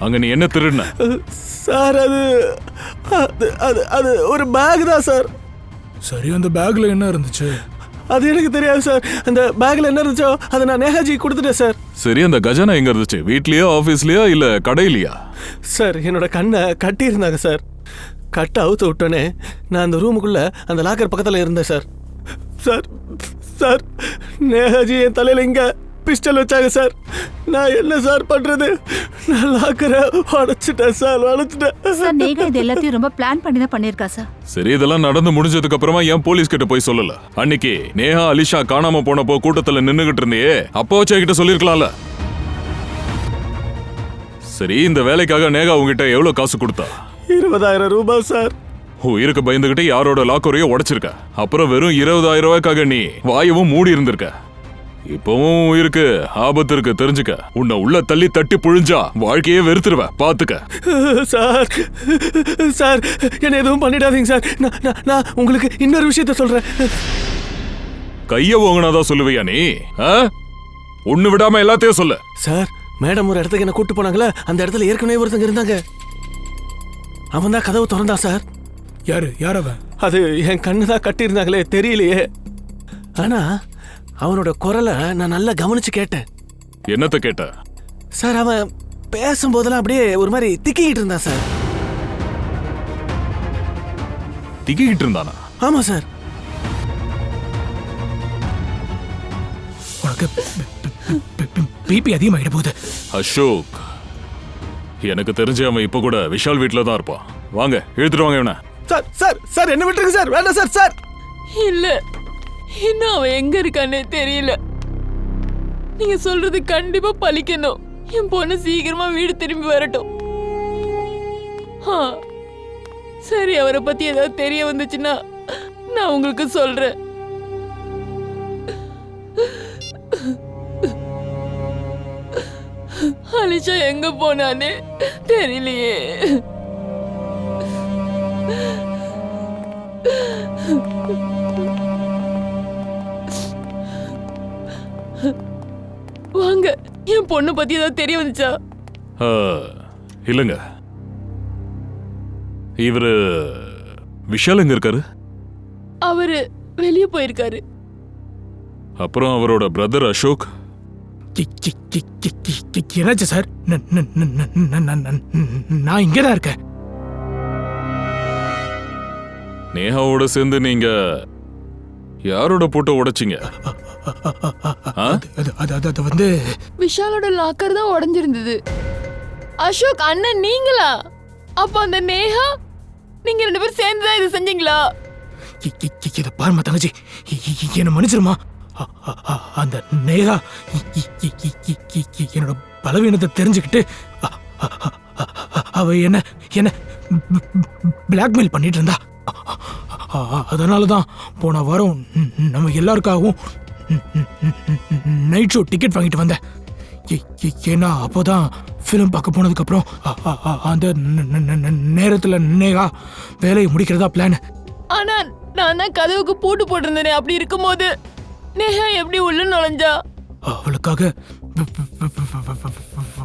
அங்க நீ என்ன திருடுன சார்? அது ஒரு பேக் தான் சார். சரி, அந்த பேக்ல என்ன இருந்துச்சு? அது எனக்கு தெரியாது சார். அந்த பேக்ல என்ன இருந்துச்சோ அதை நான் நேகாஜி கொடுத்துட்டேன் சார். சரி, அந்த கஜானா எங்க இருந்துச்சு? வீட்லயோ, ஆபீஸ்லயோ, இல்ல கடையிலயா? சார், என்னோட கண்ணை கட்டி இருந்தாங்க சார். கட்டை அவுத்து விட்டோன்னே நான் அந்த ரூமுக்குள்ள அந்த லாக்கர் பக்கத்தில் இருந்தேன் சார். சார் சார் நேகாஜி என் தலையில் இங்கே பிஸ்டல் வச்சாங்க சார். நான் என்ன சார் பண்ணுறது? நான் லாக்கரை உடைச்சிட்டேன் சார், உடைச்சிட்டேன் சார். நேகா இது எல்லாத்தையும் ரொம்ப பிளான் பண்ணி தான் பண்ணியிருக்கா சார். சரி, இதெல்லாம் நடந்து முடிஞ்சதுக்கு அப்புறமா ஏன் போலீஸ் கிட்ட போய் சொல்லல? அன்னைக்கு நேஹா அலிஷா காணாம போனப்போ கூட்டத்துல நின்னுகிட்டு இருந்தியே, அப்போ வச்சு கிட்ட சொல்லிருக்கலாம்ல. சரி, இந்த வேலைக்காக நேகா உங்ககிட்ட எவ்வளவு காசு கொடுத்தா? 20,000 ரூபாய் சார். உயிருக்கு பயந்துகிட்டு யாரோட லாக்கரையோ உடைச்சிருக்க. அப்புறம் வெறும் 20,000 ரூபாய்க்காக நீ வாயவும் மூடி இருந்திருக்க. இப்பவும் உயிருக்கு ஆபத்து இருக்கு, தெரிஞ்சுக்க. உன்னை உள்ள தள்ளி தட்டி புழிஞ்சா வாழ்க்கையே வெறுத்துருவ, பாத்துக்க. சார் சார், என்ன எதுவும் பண்ணிடாதீங்க சார். நான் உங்களுக்கு இன்னொரு விஷயத்த சொல்றேன். கைய ஓங்கினாதான் சொல்லுவியா நீ? ஒண்ணு விடாம எல்லாத்தையும் சொல்லு. சார், மேடம் ஒரு இடத்துக்கு என்ன கூட்டு போனாங்களே, அந்த இடத்துல ஏற்கனவே ஒருத்தங்க இருந்தாங்க. அவன் தான் கதவு திறந்தா சார். யார் அவன்? அது என் கண்ணு தான் கட்டியிருந்தாங்களே, தெரியலையே. ஆனா அவனோட குரலை நான் நல்லா கவனிச்சு கேட்டேன். என்னத்த கேட்ட? சார், அவன் பேசும்போதெல்லாம் அப்படியே ஒரு மாதிரி திக்கிக்கிட்டு இருந்தான் சார். திக்கிக்கிட்டு இருந்தானா? ஆமா சார். உனக்கு பிபி அதிகமாயிட போகுது. அசோக், எனக்கு தெரிஞ்ச அவன் இப்ப கூட விஷால் வீட்டுல தான் இருப்பான். வாங்க, இழுத்துட்டு வாங்க இவனை. சார் சார் சார், என்ன விட்டுருங்க சார், வேண்டாம் சார். சார் இல்ல, இன்னும் அவன் எங்க இருக்கானே தெரியல. நீங்க சொல்றது கண்டிப்பா பலிக்கணும். என் பொண்ணு சீக்கிரமா வீடு திரும்பி வரட்டும். சரி, அவரை பத்தி ஏதாவது தெரிய வந்துச்சுன்னா நான் உங்களுக்கு சொல்றேன். அலிஷா எங்க போனானே தெரியலையே. வாங்க, என் பொண்ணு பத்தி ஏதாவது தெரிய வந்துச்சா? இல்லங்க, இவரு விஷால் எங்க இருக்காரு? அவரு வெளியே போயிருக்காரு. அப்புறம் அவரோட பிரதர் அசோக்? என்னாச்சு சார்? நான் இங்கதான் இருக்கேன். நேஹாவோட சேர்ந்து நீங்க யாரோட போட்டோ உடைச்சிங்க? அது வந்து விஷாலோட லாக்கர் தான் உடைஞ்சிருந்தது. அசோக் அண்ணன் நீங்களா? அப்ப அந்த நேஹா நீங்க 2 பேரும் சேர்ந்து தான் இது செஞ்சீங்களா? இதை பாருமா தங்கச்சி, என்னை மன்னிச்சிருமா. அந்த நேகா என்னோட பலவீனத்தை தெரிஞ்சுக்கிட்டு அவ என்ன என்ன பிளாக்மெயில் பண்ணிட்டு இருந்தா. அதனால தான் போன வாரம் நம்ம எல்லாருக்காகவும் நைட் ஷோ டிக்கெட் வாங்கிட்டு வந்தேன். ஏன்னா அப்போதான் ஃபிலிம் பார்க்க போனதுக்கப்புறம் அந்த நேரத்தில் நேகா வேலையை முடிக்கிறதா பிளான். ஆனா நான் தான் கதவுக்கு பூட்டு போட்டிருந்தேனே, அப்படி இருக்கும்போது நேஹா எப்படி உள்ள நுழைஞ்சா? அவளுக்காக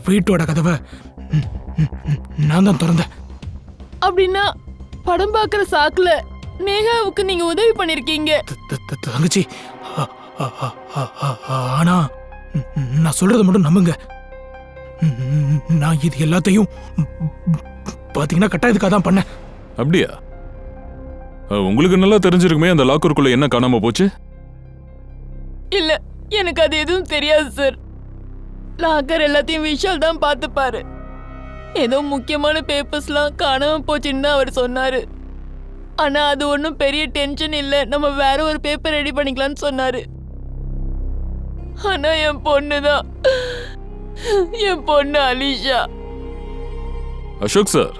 வீட்டோட கதவை நான் தான் திறந்தேன். அப்படின்னா படம் பார்க்குற சாக்குல நேஹாவுக்கு நீங்க உதவி பண்ணிருக்கீங்க. தங்கச்சி, ஆனா நான் சொல்றத மட்டும் நம்புங்க. நான் இது எல்லாத்தையும் பாத்தீங்கன்னா கட்டாயத்துக்காக தான் பண்ணேன். அப்படியா? உங்களுக்கு நல்லா தெரிஞ்சிருக்குமே அந்த லாக்கருக்குள்ள என்ன காணாம போச்சு? இல்ல, எனக்கு அது எதுவும் தெரியாது சார். லாக்கர் எல்லாத்தையும் விஷால் தான் பார்த்துப்பாரு. ஏதோ முக்கியமான பேப்பர்ஸ்லாம் காணாம போச்சுன்னு அவர் சொன்னாரு. ஆனா அது ஒன்றும் பெரிய டென்ஷன் இல்லை, நம்ம வேற ஒரு பேப்பர் ரெடி பண்ணிக்கலாம்னு சொன்னாரு. ஆனா என் பொண்ணு தான், என் பொண்ணு அலிஷா. அசோக் சார்,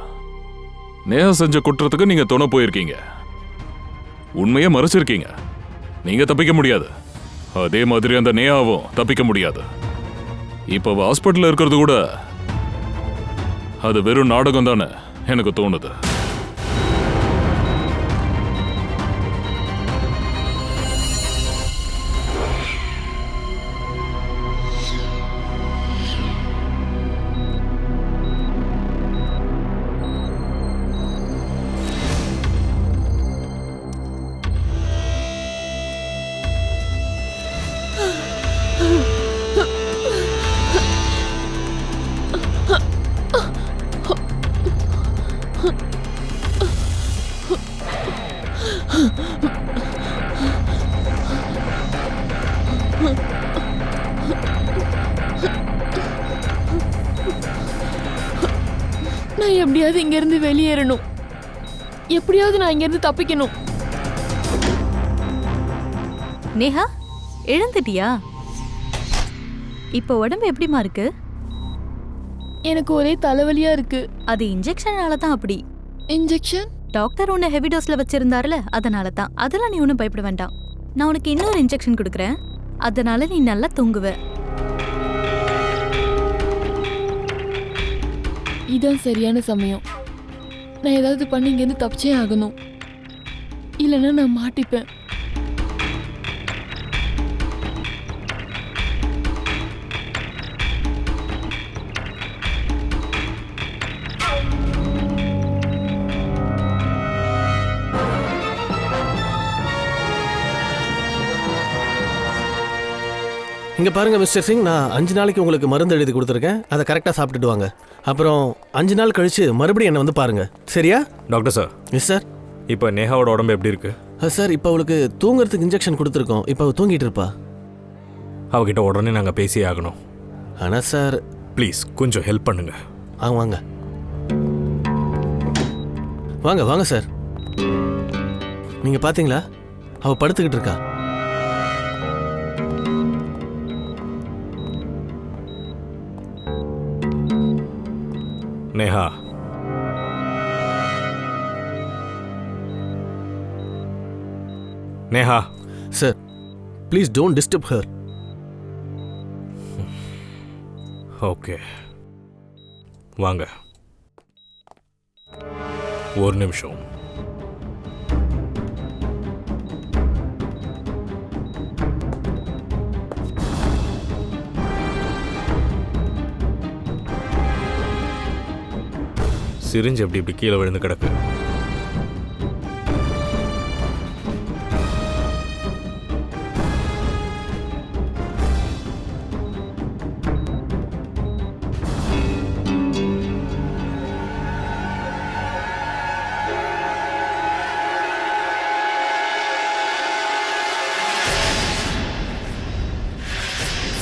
நேஹா செஞ்ச குற்றத்துக்கு நீங்க துணை போயிருக்கீங்க, உண்மையை மறைச்சிருக்கீங்க. நீங்க தப்பிக்க முடியாது. அதே மாதிரி அந்த நேஹாவும் தப்பிக்க முடியாது. இப்ப ஹாஸ்பிட்டல்ல இருக்கிறது கூட அது வெறும் நாடகம் தானே எனக்கு தோணுது. நான் எப்படியாவது இங்க இருந்து வெளியேறணும். எப்படியாவது நான் இங்க இருந்து தப்பிக்கணும். நேஹா, எழுந்துட்டியா? இப்போ உடம்பு எப்படிமா இருக்கு? எனக்கு ஒரே தலைவலியா இருக்கு. அது இன்ஜெக்ஷனால தான் அப்படி. இன்ஜெக்ஷன்? டாக்டர் உன்னை ஹெவி டோஸ்ல வச்சிருந்தாருல, அதனால தான். அதெல்லாம் நீ ஒன்றும் பயப்பட வேண்டாம். நான் உனக்கு இன்னொரு இன்ஜெக்ஷன் கொடுக்குறேன், அதனால நீ நல்லா தூங்குவ. இதான் சரியான சமயம். நான் ஏதாவது பண்ணி இங்கேருந்து தப்பிச்சே ஆகணும், இல்லைன்னா நான் மாட்டிப்பேன். இங்கே பாருங்கள் மிஸ்டர் சிங், நான் 5 நாளைக்கு உங்களுக்கு மருந்து எழுதி கொடுத்துருக்கேன். அதை கரெக்டாக சாப்பிட்டுட்டு வாங்க. அப்புறம் 5 நாள் கழித்து மறுபடியும் என்னை வந்து பாருங்கள், சரியா? Doctor sir. Yes sir. இப்போ நேஹாவோட உடம்பு எப்படி இருக்கு? சார், இப்போ அவளுக்கு தூங்குறதுக்கு இன்ஜெக்ஷன் கொடுத்துருக்கோம். இப்போ அவள் தூங்கிட்டு இருப்பா. அவகிட்ட உடனே நாங்கள் பேசியே ஆகணும். ஆனால் சார், ப்ளீஸ் கொஞ்சம் ஹெல்ப் பண்ணுங்க. வாங்க வாங்க வாங்க சார். நீங்கள் பார்த்தீங்களா, அவள் படுத்துக்கிட்டு இருக்கா. Neha, Neha. Sir, please don't disturb her. Okay, வாங்க. ஒரு நிமிஷம். சிரிஞ்சு எப்படி இப்படி கீழே விழுந்து கிடக்கு.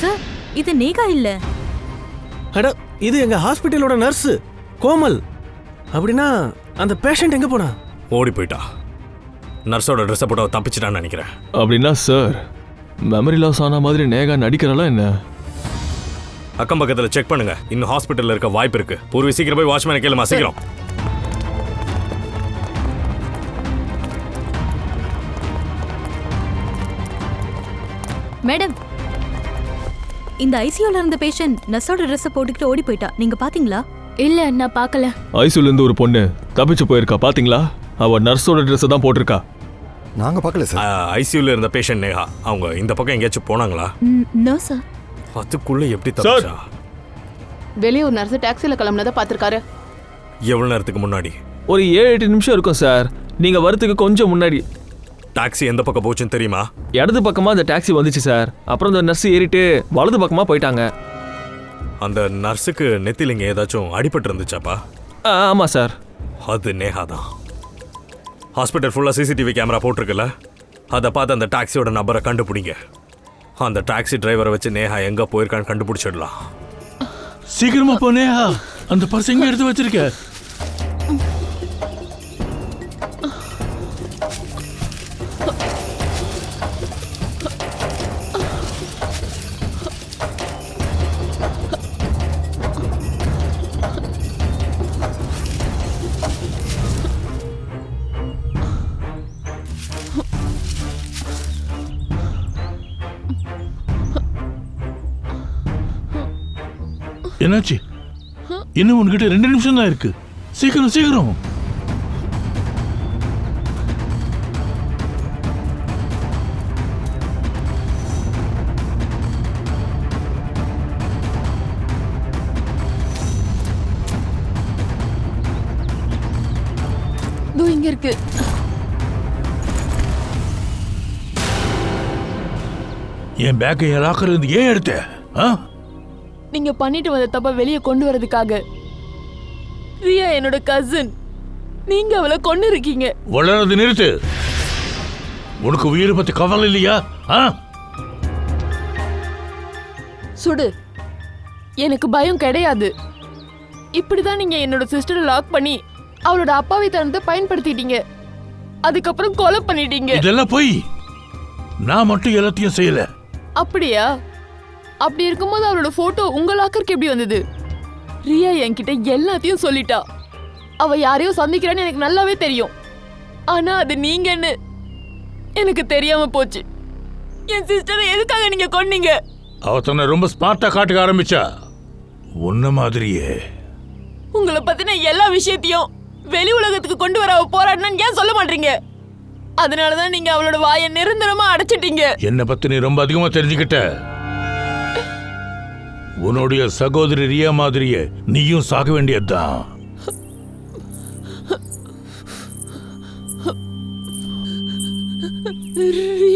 சார், இது நேகா இல்ல. அட இது எங்க ஹாஸ்பிட்டலோட நர்ஸ் கோமல். அப்படின்னா அந்த பேஷண்ட் எங்க போனா? ஓடி போயிட்டா. நர்ஸோட ட்ரெஸ்ஸை போட்டு தப்பிச்சிட்டான்னு நினைக்கிறேன். அப்படின்னா சார் மெமரி லாஸ் ஆன மாதிரி நேகா நடிக்கிறாளா என்ன? அக்கம் பக்கத்தில் செக் பண்ணுங்க. இன்னும் ஹாஸ்பிட்டலில் இருக்க வாய்ப்பு இருக்கு. பூர்வி சீக்கிரம் போய் வாட்ச்மேனை கேளுமா, சீக்கிரம். மேடம், இந்த ஐசியூல இருந்த பேஷண்ட் நர்ஸோட ட்ரெஸ் போட்டுக்கிட்டு ஓடி போயிட்டா. நீங்க பாத்தீங்களா? இல்ல, நான் பார்க்கல. ஐசியூல இருந்து ஒரு பொண்ணு தப்பிச்சு போயிருக்கா, பாத்தீங்களா? அவ நர்ஸோட ட்ரெஸ் தான் போட்டிருக்கா. நாங்க பார்க்கல சார். ஐசியூல இருந்த பேஷண்ட் நேஹா அவங்க இந்த பக்கம் எங்கேயாச்சும் போனாங்களா? No sir. அதுக்குள்ள எப்படி தப்பிச்சா? வெளியே ஒரு நர்ஸ் டாக்ஸில கிளம்புனதை பார்த்திருக்காரு. எவ்வளவு நேரத்துக்கு முன்னாடி? ஒரு 7-8 நிமிஷம் இருக்கும் சார். நீங்க வரதுக்கு கொஞ்சம் முன்னாடி. டாக்ஸி எந்த பக்கம் போச்சுன்னு தெரியுமா? இடது பக்கமா அந்த டாக்ஸி வந்துச்சு சார். அப்புறம் அந்த நர்ஸ் ஏறிட்டு வலது பக்கமா போயிட்டாங்க. அந்த நர்ஸுக்கு நெத்தில இங்க ஏதாச்சும் அடிபட்டு இருந்துச்சாப்பா? ஆமா சார். அது நேஹா தான். ஹாஸ்பிட்டல் ஃபுல்லா சிசிடிவி கேமரா போட்டிருக்குல்ல, அதை பார்த்து அந்த டாக்ஸியோட நம்பரை கண்டுபிடிங்க. அந்த டாக்ஸி டிரைவரை வச்சு நேஹா எங்க போயிருக்கான்னு கண்டுபிடிச்சிடலாம். சீக்கிரமா போ நேஹா. அந்த பர்ஸ் எங்க எடுத்து வச்சிருக்க? என்னாச்சு? இன்னும் உன்கிட்ட 2 நிமிஷம் தான் இருக்கு. சீக்கிரம் சீக்கிரம். இங்க இருக்கு. என் பேக்கை என் லாக்கர்ல இருந்து ஏன் எடுத்த? நீங்க பண்ணிட்டு வந்த தப்ப வெளியே கொண்டு வரதுக்காக. ரியா என்னோட கசின். நீங்க அவளை கொண்டு இருக்கீங்க. வளர்றது நிறுத்து. உனக்கு உயிரை பத்தி கவலை இல்லையா? சுடு. எனக்கு பயம் கிடையாது. இப்படிதான் நீங்க என்னோட சிஸ்டரை லாக் பண்ணி அவளோட அப்பாவி தனத்தை பயன்படுத்திட்டீங்க. அதுக்கப்புறம் கொலை பண்ணிட்டீங்க. இதெல்லாம் போய் நான் மட்டும் எல்லாத்தையும் செய்யல. அப்படியா? அப்படி இருக்கும்போது அவளோட போட்டோ உங்க லாக்கருக்கு எப்படி வந்தது? ரியா என்கிட்ட எல்லாத்தையும் சொல்லிட்டா. அவ யாரையோ சந்திக்கிறான்னு எனக்கு நல்லாவே தெரியும். ஆனா அது நீங்கன்னு எனக்கு தெரியாம போச்சு. என் சிஸ்டரை எதுக்காக நீங்க கொன்னீங்க? அவ தன்னை ரொம்ப ஸ்மார்ட்டா காட்டுக்க ஆரம்பிச்சா. உன்ன மாதிரியே. உங்களை பத்தின எல்லா விஷயத்தையும் வெளி உலகத்துக்கு கொண்டு வர அவ போராடினான்னு ஏன் சொல்ல மாட்டீங்க? அதனாலதான் நீங்க அவளோட வாயை நிரந்தரமா அடைச்சிட்டீங்க. என்ன பத்தி நீ ரொம்ப அதிகமா தெரிஞ்சுக்கிட்ட. உன்னுடைய சகோதரி ரியா மாதிரியே நீயும் சாக வேண்டியதுதான்.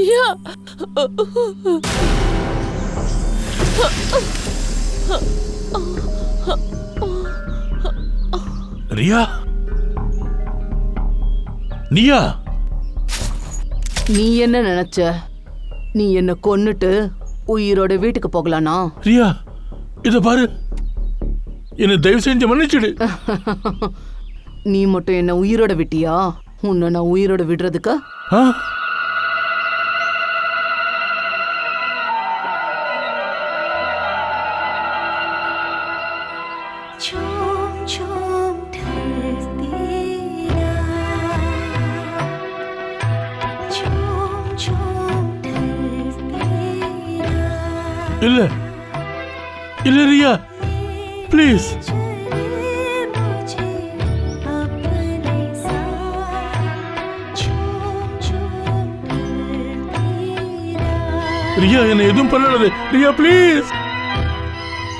ரியா ரியா நீயா? நீ என்ன நினைச்ச? நீ என்ன கொன்னுட்டு உயிரோட வீட்டுக்கு போகலானா? ரியா இத பாரு. என்ன தயவு செஞ்சு மன்னிச்சிடு. நீ மட்டும் என்ன உயிரோட விட்டியா? உன்னை நான் உயிரோட விடுறதுக்கு? இல்ல இல்ல ரியா ப்ளீஸ். ரியா என்ன எதுவும் பண்ணாது. ரியா ப்ளீஸ்.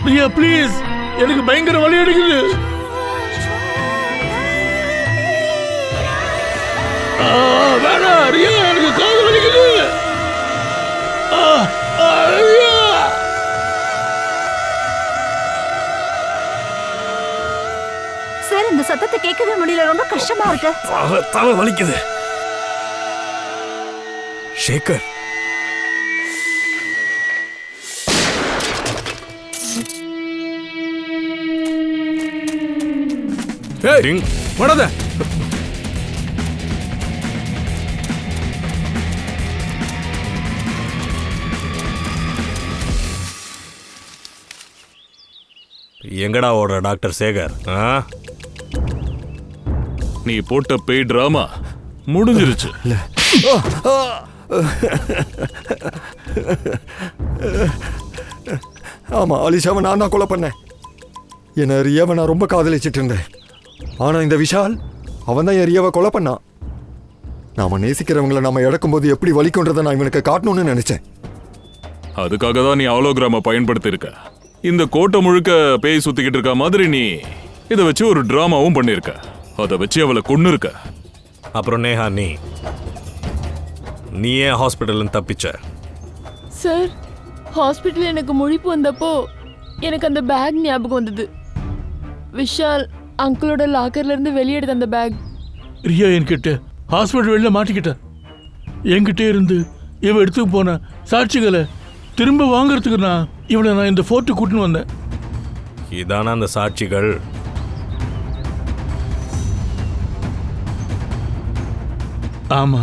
ரியா ப்ளீஸ். எனக்கு பயங்கர வலி எடுக்குது. வேணா ரியா, எனக்கு காது வலிக்குது. சார், இந்த சத்தத்தை கேட்கவே முடியல. ரொம்ப கஷ்டமா இருக்கு. தலை வலிக்குது. சேகர், ஏய் வராத. எங்கடா ஓடுற டாக்டர் சேகர்? நீ போட்ட பேய் டிராமா முடிஞ்சிருச்சு. ஆமா, அலிஷாவை நான் தான் கொலை பண்ணேன். என்ன ரியாவை நான் ரொம்ப காதலிச்சிட்டு இருந்தேன். ஆனா இந்த விஷால் அவன் தான் என் ரியாவை கொலை பண்ணான். நாம நேசிக்கிறவங்களை நாம இழக்கும்போது எப்படி வலிக்குன்றதை நான் இவனுக்கு காட்டணும்னு நினைச்சேன். அதுக்காக தான் நீ ஹாலோகிராம பயன்படுத்தி இருக்க. இந்த கோட்டை முழுக்க பேய் சுத்திக்கிட்டு இருக்க மாதிரி நீ இதை வச்சு ஒரு டிராமாவும் பண்ணிருக்க. அதை வச்சு அவளை கொன்னு இருக்க. அப்புறம் நேஹா, நீ ஏன் ஹாஸ்பிட்டல் தப்பிச்ச? சார், ஹாஸ்பிட்டல் எனக்கு முழிப்பு வந்தப்போ எனக்கு அந்த பேக் ஞாபகம் வந்தது. விஷால் அங்கிளோட லாக்கர்ல இருந்து வெளியெடுத்த அந்த பேக். ரியா என்கிட்ட ஹாஸ்பிட்டல் வெளில மாட்டிக்கிட்ட. என்கிட்ட இருந்து இவன் எடுத்துக்கு போன சாட்சிகளை திரும்ப வாங்கறதுக்கு இவனை நான் இந்த ஃபோர்ட்டு கூட்டின்னு வந்தேன். இதான அந்த சாட்சிகள்? ஆமா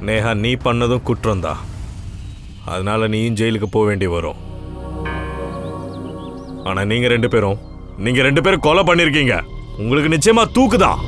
நேஹா, நீ பண்ணதும் குற்றம்தான். அதனால நீயும் ஜெயிலுக்கு போக வேண்டி வரும். ஆனா நீங்க ரெண்டு பேரும் கொலை பண்ணிருக்கீங்க. உங்களுக்கு நிச்சயமா தூக்குதான்.